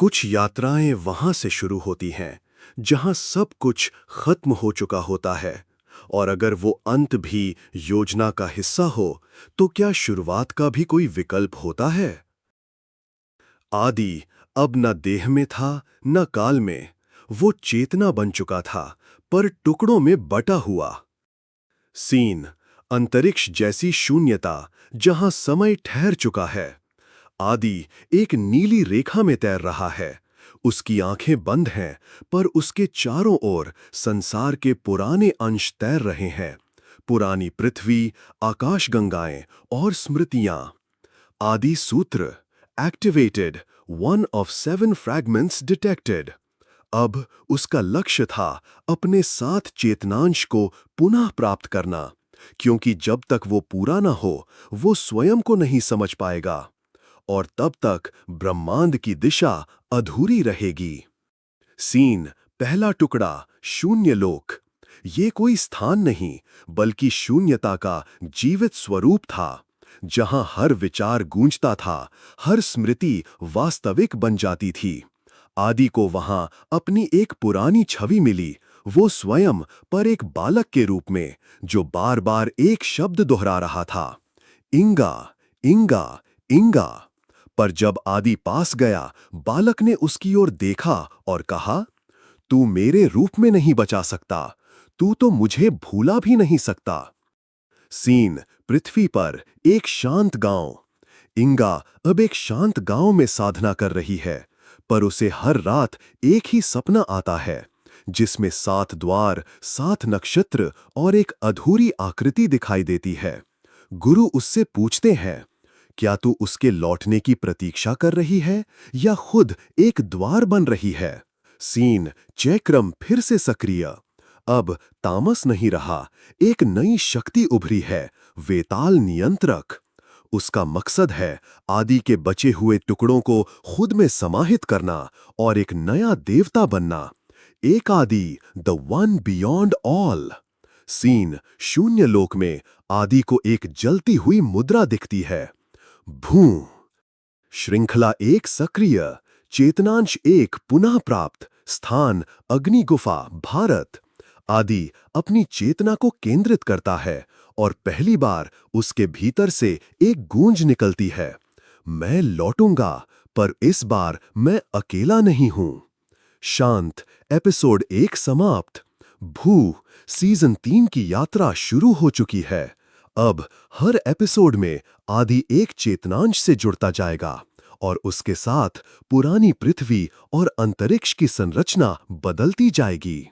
कुछ यात्राएं वहां से शुरू होती हैं जहां सब कुछ खत्म हो चुका होता है, और अगर वो अंत भी योजना का हिस्सा हो तो क्या शुरुआत का भी कोई विकल्प होता है? आदि अब न देह में था न काल में। वो चेतना बन चुका था, पर टुकड़ों में बटा हुआ। सीन अंतरिक्ष जैसी शून्यता जहां समय ठहर चुका है। आदि एक नीली रेखा में तैर रहा है। उसकी आंखें बंद हैं, पर उसके चारों ओर संसार के पुराने अंश तैर रहे हैं। पुरानी पृथ्वी, आकाशगंगाएं और स्मृतियां। आदि सूत्र एक्टिवेटेड, 1 of 7 फ्रैगमेंट्स डिटेक्टेड। अब उसका लक्ष्य था अपने साथ चेतनांश को पुनः प्राप्त करना, क्योंकि जब तक वो पूरा न हो वो स्वयं को नहीं समझ पाएगा, और तब तक ब्रह्मांड की दिशा अधूरी रहेगी। सीन पहला टुकड़ा शून्य लोक। ये कोई स्थान नहीं, बल्कि शून्यता का जीवित स्वरूप था, जहां हर विचार गूंजता था, हर स्मृति वास्तविक बन जाती थी। आदि को वहां अपनी एक पुरानी छवि मिली, वो स्वयं पर एक बालक के रूप में, जो बार बार एक शब्द दोहरा रहा था, इंगा, इंगा, इंगा। पर जब आदि पास गया, बालक ने उसकी ओर देखा और कहा, तू मेरे रूप में नहीं बचा सकता, तू तो मुझे भूला भी नहीं सकता। सीन पृथ्वी पर एक शांत गांव। इंगा अब एक शांत गांव में साधना कर रही है, पर उसे हर रात एक ही सपना आता है, जिसमें 7 द्वार, 7 नक्षत्र और एक अधूरी आकृति दिखाई देती है। गुरु उससे पूछते हैं, क्या तू उसके लौटने की प्रतीक्षा कर रही है या खुद एक द्वार बन रही है? सीन चक्रम फिर से सक्रिय। अब तामस नहीं रहा, एक नई शक्ति उभरी है, वेताल नियंत्रक। उसका मकसद है आदि के बचे हुए टुकड़ों को खुद में समाहित करना और एक नया देवता बनना। एक आदि, द वन बियॉन्ड ऑल। सीन शून्य लोक में आदि को एक जलती हुई मुद्रा दिखती है। भू श्रृंखला 1 सक्रिय, चेतनांश 1 पुनः प्राप्त, स्थान अग्नि गुफा, भारत। आदि अपनी चेतना को केंद्रित करता है और पहली बार उसके भीतर से एक गूंज निकलती है, मैं लौटूंगा, पर इस बार मैं अकेला नहीं हूं। शांत एपिसोड 1 समाप्त। भू सीजन 3 की यात्रा शुरू हो चुकी है। अब हर एपिसोड में आदि एक चेतनांश से जुड़ता जाएगा, और उसके साथ पुरानी पृथ्वी और अंतरिक्ष की संरचना बदलती जाएगी।